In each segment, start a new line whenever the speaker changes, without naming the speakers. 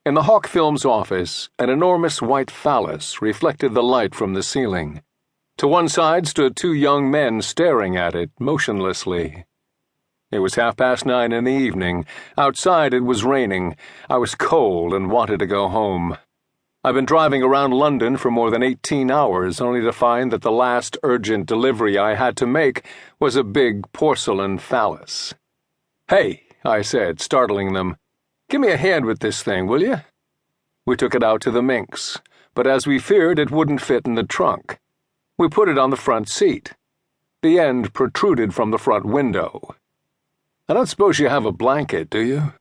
In the Hawk Films office, an enormous white phallus reflected the light from the ceiling. To one side stood two young men staring at it motionlessly. It was 9:30 in the evening. Outside it was raining. I was cold and wanted to go home. I've been driving around London for more than 18 hours, only to find that the last urgent delivery I had to make was a big porcelain phallus. "Hey," I said, startling them. "Give me a hand with this thing, will you?" We took it out to the minx, but as we feared, it wouldn't fit in the trunk. We put it on the front seat. The end protruded from the front window. "I don't suppose you have a blanket, do you?"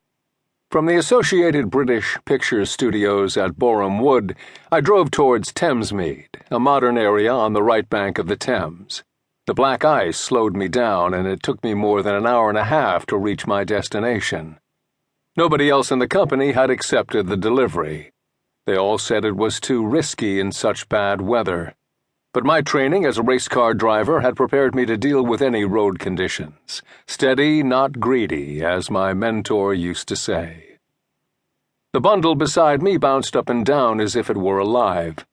From the Associated British Pictures Studios at Boreham Wood, I drove towards Thamesmead, a modern area on the right bank of the Thames. The black ice slowed me down, and it took me more than an hour and a half to reach my destination. Nobody else in the company had accepted the delivery. They all said it was too risky in such bad weather. But my training as a race car driver had prepared me to deal with any road conditions. Steady, not greedy, as my mentor used to say. The bundle beside me bounced up and down as if it were alive.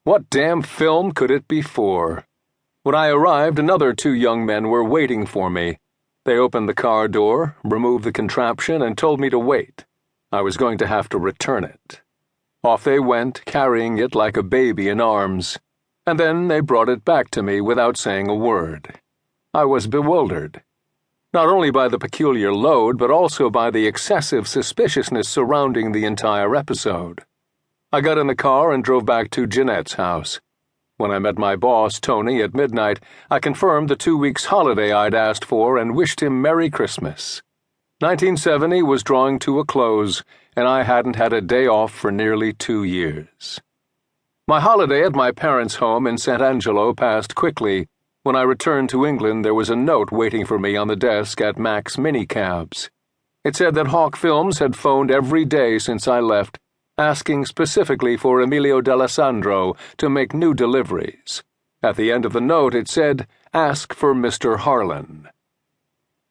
What damn film could it be for? When I arrived, another two young men were waiting for me. They opened the car door, removed the contraption, and told me to wait. I was going to have to return it. Off they went, carrying it like a baby in arms. And then they brought it back to me without saying a word. I was bewildered, not only by the peculiar load, but also by the excessive suspiciousness surrounding the entire episode. I got in the car and drove back to Jeanette's house. When I met my boss, Tony, at midnight, I confirmed the 2 weeks holiday I'd asked for and wished him Merry Christmas. 1970 was drawing to a close, and I hadn't had a day off for nearly 2 years. My holiday at my parents' home in St. Angelo passed quickly. When I returned to England, there was a note waiting for me on the desk at Mac's Minicabs. It said that Hawk Films had phoned every day since I left, asking specifically for Emilio D'Alessandro to make new deliveries. At the end of the note, it said, "Ask for Mr. Harlan."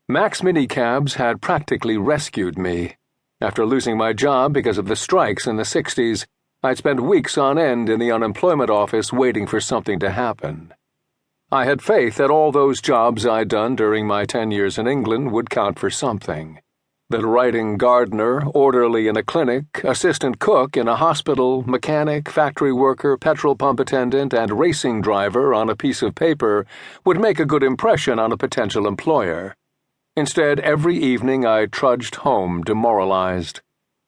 Mac's Minicabs had practically rescued me. After losing my job because of the strikes in the 60s, I'd spent weeks on end in the unemployment office waiting for something to happen. I had faith that all those jobs I'd done during my 10 years in England would count for something. That writing gardener, orderly in a clinic, assistant cook in a hospital, mechanic, factory worker, petrol pump attendant, and racing driver on a piece of paper would make a good impression on a potential employer. Instead, every evening I trudged home demoralized.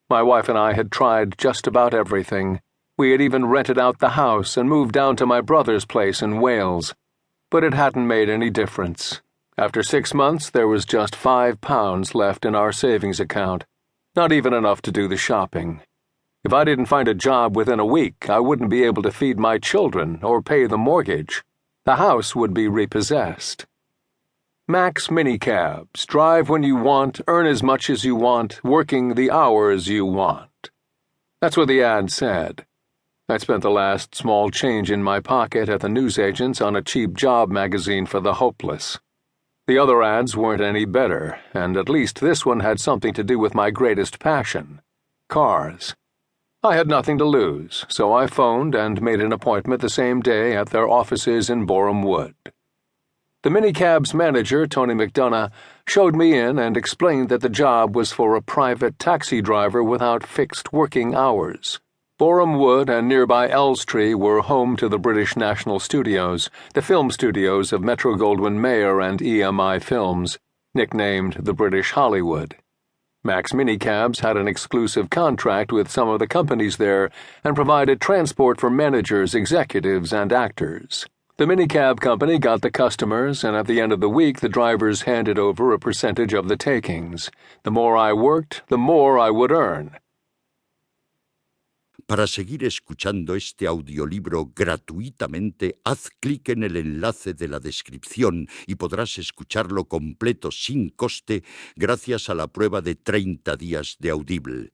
My wife and I had tried just about everything. We had even rented out the house and moved down to my brother's place in Wales. But it hadn't made any difference. After 6 months, there was just £5 left in our savings account, not even enough to do the shopping. If I didn't find a job within a week, I wouldn't be able to feed my children or pay the mortgage. The house would be repossessed. Mac's Minicabs. Drive when you want, earn as much as you want, working the hours you want. That's what the ad said. I'd spent the last small change in my pocket at the newsagent's on a cheap job magazine for the hopeless. The other ads weren't any better, and at least this one had something to do with my greatest passion: cars. I had nothing to lose, so I phoned and made an appointment the same day at their offices in Boreham Wood. The Minicab's manager, Tony McDonough, showed me in and explained that the job was for a private taxi driver without fixed working hours. Boreham Wood and nearby Elstree were home to the British National Studios, the film studios of Metro-Goldwyn-Mayer and EMI Films, nicknamed the British Hollywood. Mac's Minicabs had an exclusive contract with some of the companies there and provided transport for managers, executives, and actors. The minicab company got the customers, and at the end of the week the drivers handed over a percentage of the takings. The more I worked, the more I would earn.
Para seguir escuchando este audiolibro gratuitamente, haz clic en el enlace de la descripción y podrás escucharlo completo sin coste gracias a la prueba de 30 días de Audible.